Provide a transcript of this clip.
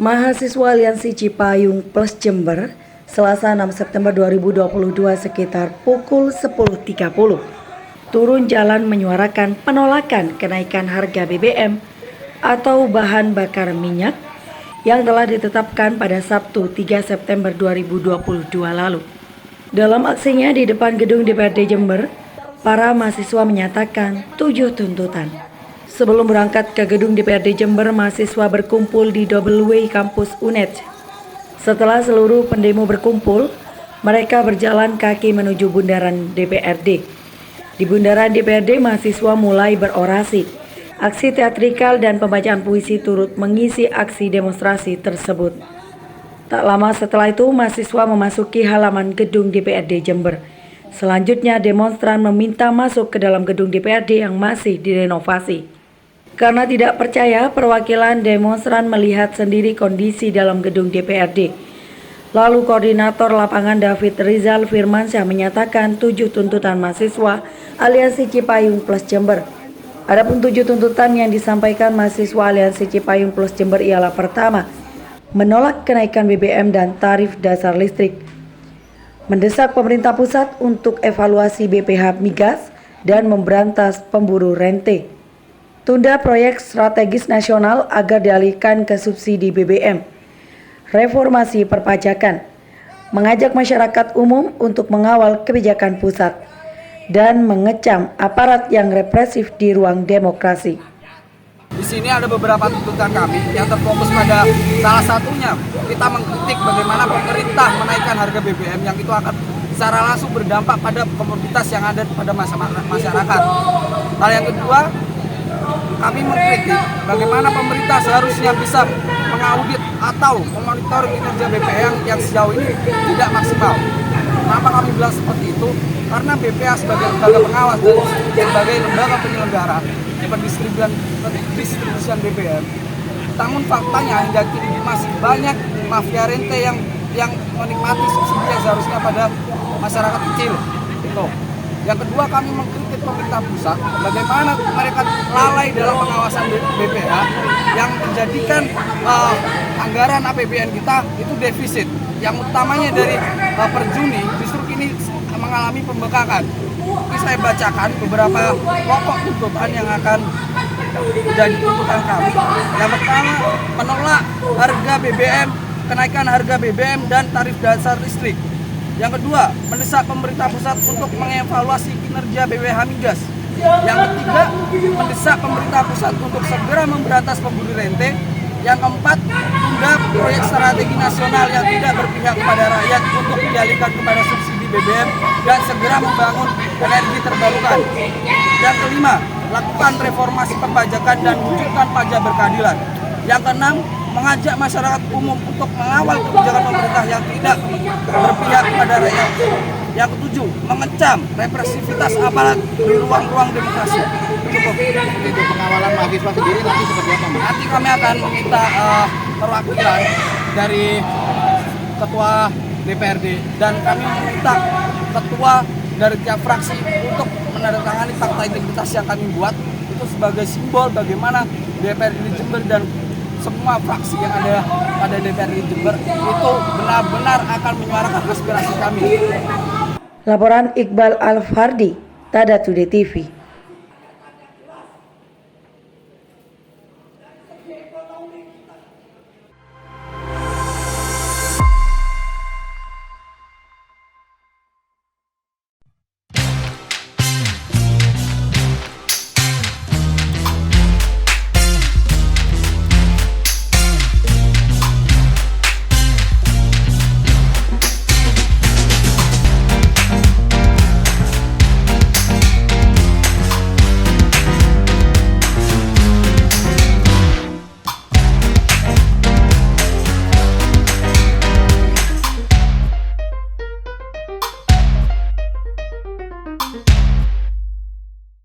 Mahasiswa Aliansi Cipayung Plus Jember, Selasa 6 September 2022 sekitar pukul 10.30, turun jalan menyuarakan penolakan kenaikan harga BBM atau bahan bakar minyak yang telah ditetapkan pada Sabtu 3 September 2022 lalu. Dalam aksinya di depan gedung DPRD Jember, para mahasiswa menyatakan 7 tuntutan. Sebelum berangkat ke gedung DPRD Jember, mahasiswa berkumpul di Double Way kampus UNED. Setelah seluruh pendemo berkumpul, mereka berjalan kaki menuju bundaran DPRD. Di bundaran DPRD, mahasiswa mulai berorasi. Aksi teatrikal dan pembacaan puisi turut mengisi aksi demonstrasi tersebut. Tak lama setelah itu, mahasiswa memasuki halaman gedung DPRD Jember. Selanjutnya, demonstran meminta masuk ke dalam gedung DPRD yang masih direnovasi. Karena tidak percaya, perwakilan demonstran melihat sendiri kondisi dalam gedung DPRD. Lalu Koordinator Lapangan David Rizal Firmansyah menyatakan 7 tuntutan mahasiswa Aliansi Cipayung Plus Jember. Adapun 7 tuntutan yang disampaikan mahasiswa Aliansi Cipayung Plus Jember ialah: pertama, menolak kenaikan BBM dan tarif dasar listrik, mendesak pemerintah pusat untuk evaluasi BPH Migas dan memberantas pemburu rente, tunda proyek strategis nasional agar dialihkan ke subsidi BBM, reformasi perpajakan, mengajak masyarakat umum untuk mengawal kebijakan pusat, dan mengecam aparat yang represif di ruang demokrasi. Di sini ada beberapa tuntutan kami yang terfokus pada salah satunya kita mengkritik bagaimana pemerintah menaikkan harga BBM yang itu akan secara langsung berdampak pada komoditas yang ada pada masyarakat. Hal yang kedua, kami mengkritik bagaimana pemerintah seharusnya bisa mengaudit atau memonitor kinerja BPH yang sejauh ini tidak maksimal. Kenapa kami bilang seperti itu? Karena BPH sebagai lembaga pengawas dan sebagai lembaga penyelenggara di pendistribusian BBM. Namun faktanya hingga kini masih banyak mafia rente yang menikmati subsidi yang seharusnya pada masyarakat kecil. Itu. Yang kedua, kami mengkritik pemerintah pusat bagaimana mereka lalai dalam pengawasan BPH yang menjadikan anggaran APBN kita itu defisit. Yang utamanya dari per Juni justru kini mengalami pembengkakan. Ini saya bacakan beberapa pokok tuntutan yang akan menjadi tuntutan kami. Yang pertama, menolak harga BBM, kenaikan harga BBM dan tarif dasar listrik. Yang kedua, mendesak pemerintah pusat untuk mengevaluasi kinerja BPH Migas. Yang ketiga, mendesak pemerintah pusat untuk segera memberantas pemburu rente. Yang keempat, tunda proyek strategi nasional yang tidak berpihak kepada rakyat untuk dialihkan kepada subsidi BBM dan segera membangun energi terbarukan. Yang kelima, lakukan reformasi perpajakan dan wujudkan pajak berkeadilan. Yang keenam, mengajak masyarakat umum untuk mengawal kebijakan pemerintah yang tidak berpihak kepada rakyat. Yang ketujuh, mengecam represivitas aparat di ruang-ruang demokrasi. Cukup. Itu pengawalan mahasiswa sendiri nanti seperti apa? Nanti kami akan meminta perwakilan dari ketua DPRD dan kami meminta ketua dari tiap fraksi untuk menandatangani fakta integritas yang kami buat itu sebagai simbol bagaimana DPRD Jember dan semua fraksi yang ada pada DPRD Jember itu benar-benar akan menyuarakan aspirasi kami. Laporan Iqbal Al-Fardi, Tada Today TV.